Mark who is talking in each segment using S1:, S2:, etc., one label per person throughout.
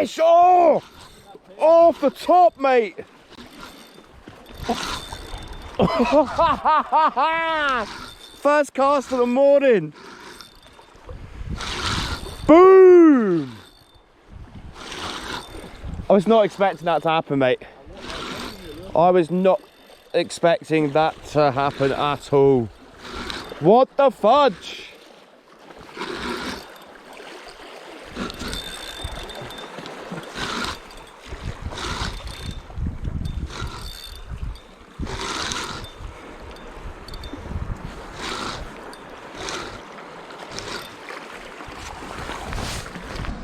S1: fish! Oh! Off the top, mate! First cast of the morning. Boom! I was not expecting that to happen, mate. I was not expecting that to happen at all. What the fudge?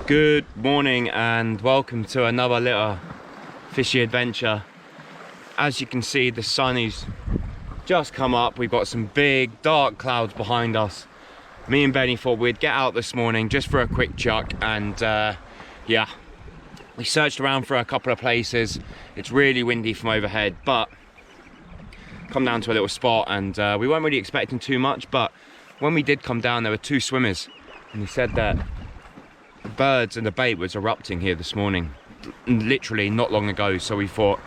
S1: Good morning and welcome to another little fishy adventure. As you can see, the sun is just come up. We've got some big dark clouds behind us. Me and Benny thought we'd get out this morning just for a quick chuck, and yeah, we searched around for a couple of places. It's really windy from overhead, but come down to a little spot, and we weren't really expecting too much, but when we did come down, there were two swimmers, and they said that the birds and the bait was erupting here this morning, literally not long ago. So we thought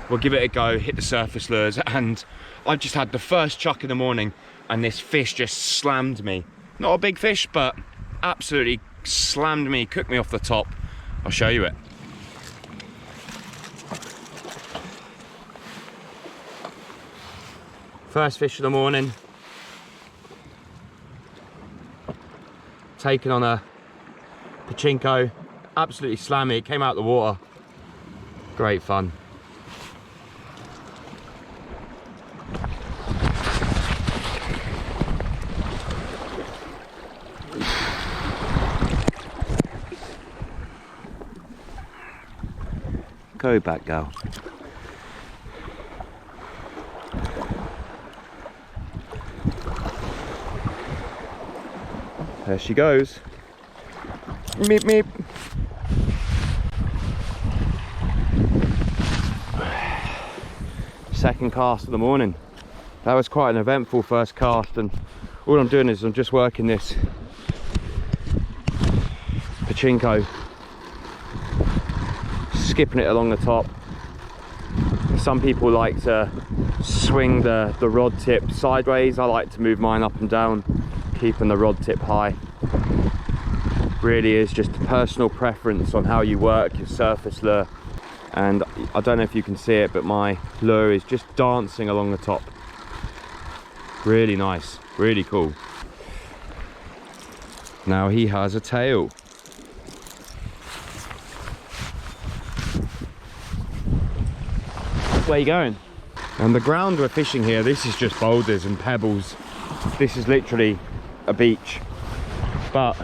S1: we'll give it a go, hit the surface lures, and I've just had the first chuck in the morning and this fish just slammed me. Not a big fish, but absolutely slammed me, cooked me off the top. I'll show you it. First fish of the morning. Taken on a Patchinko, absolutely slammy. It came out of the water. Great fun. Go back, girl. There she goes. Meep, meep. Second cast of the morning. That was quite an eventful first cast, and all I'm doing is I'm just working this Patchinko, skipping it along the top. Some people like to swing the rod tip sideways. I like to move mine up and down, keeping the rod tip high. Really is just a personal preference on how you work your surface lure, and I don't know if you can see it, but my lure is just dancing along the top. Really nice, really cool. Now he has a tail. Where you going? And the ground we're fishing here, this is just boulders and pebbles. This is literally a beach, but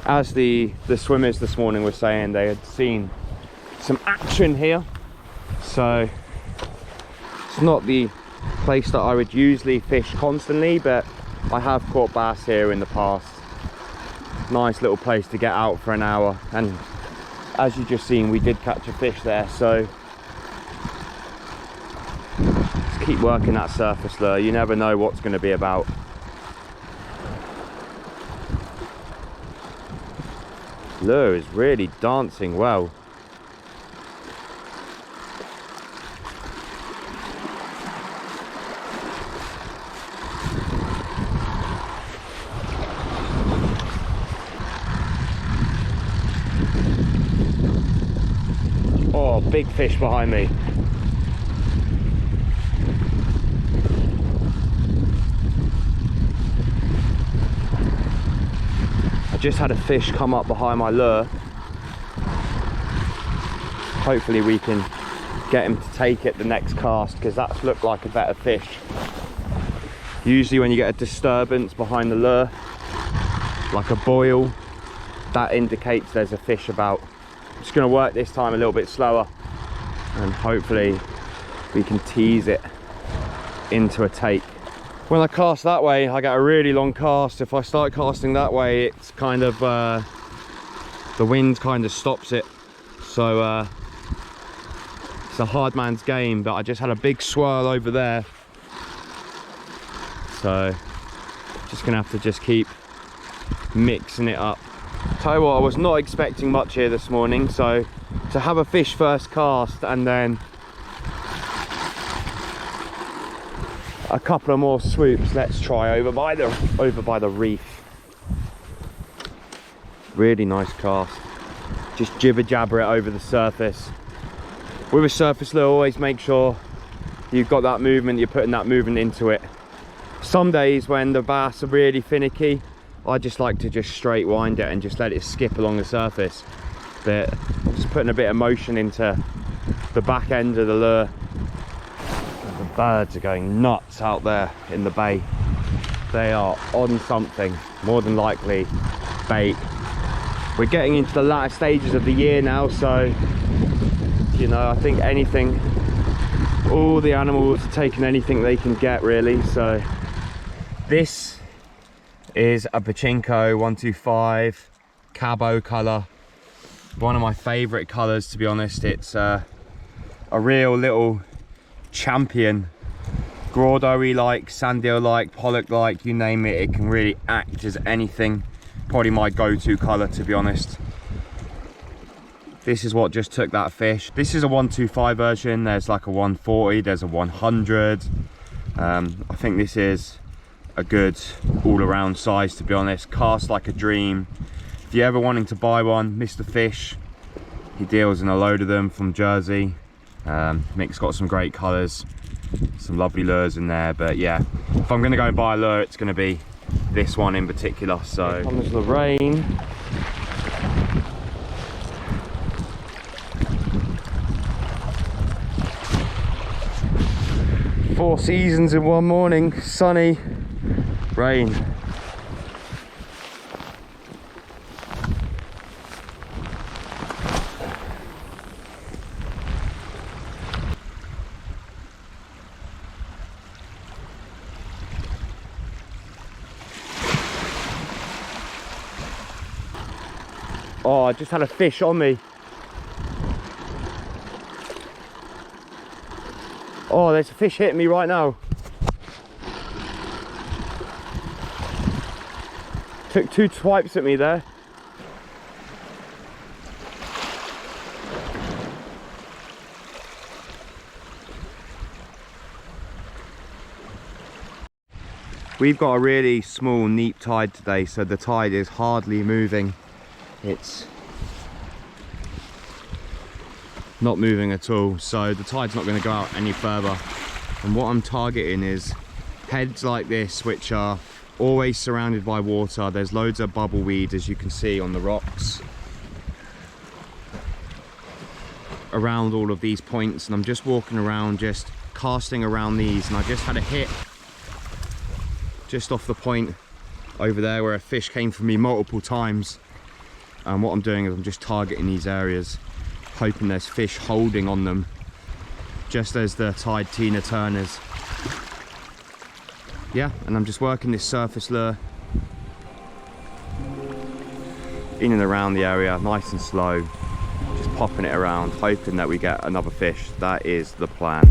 S1: as the swimmers this morning were saying, they had seen some action here. So it's not the place that I would usually fish constantly, but I have caught bass here in the past. Nice little place to get out for an hour, and as you just seen, we did catch a fish there. So just keep working that surface lure. You never know what's going to be about. Lure is really dancing well. Oh, big fish behind me. Just had a fish come up behind my lure. Hopefully we can get him to take it the next cast, because that's looked like a better fish. Usually when you get a disturbance behind the lure, like a boil, that indicates there's a fish about. I'm just going to work this time a little bit slower, and hopefully we can tease it into a take. When I cast that way, I get a really long cast. If I start casting that way, it's kind of the wind kind of stops it. So it's a hard man's game, but I just had a big swirl over there. So just gonna have to just keep mixing it up. Tell you what, I was not expecting much here this morning, so to have a fish first cast and then a couple of more swoops. Let's try over by the reef. Really nice cast. Just jibber jabber it over the surface. With a surface lure, always make sure you've got that movement, you're putting that movement into it. Some days when the bass are really finicky, I just like to just straight wind it and just let it skip along the surface. But just putting a bit of motion into the back end of the lure. The birds are going nuts out there in the bay. They are on something, more than likely bait. We're getting into the latter stages of the year now, so you know, I think anything, all the animals are taking anything they can get really. So this is a Patchinko 125 cabo colour, one of my favourite colours, to be honest. It's a real little champion, Graudo-y like, Sandio like, pollock like, you name it, it can really act as anything. Probably my go-to colour, to be honest. This is what just took that fish. This is a 125 version. There's like a 140, there's a 100. I think this is a good all-around size, to be honest. Cast like a dream. If you're ever wanting to buy one, Mr. Fish, he deals in a load of them from Jersey. Mick's got some great colours, some lovely lures in there. But yeah, if I'm gonna go and buy a lure, it's gonna be this one in particular. So here comes the rain. Four seasons in one morning: sunny, rain. Oh, I just had a fish on me. Oh, there's a fish hitting me right now. Took 2 swipes at me there. We've got a really small neap tide today, so the tide is hardly moving. It's not moving at all, so the tide's not going to go out any further. And what I'm targeting is heads like this, which are always surrounded by water. There's loads of bubbleweed, as you can see on the rocks around all of these points, and I'm just walking around, just casting around these, and I just had a hit just off the point over there where a fish came for me multiple times. And what I'm doing is I'm just targeting these areas, hoping there's fish holding on them just as the tide Tina turners. Yeah, and I'm just working this surface lure in and around the area, nice and slow, just popping it around, hoping that we get another fish. That is the plan.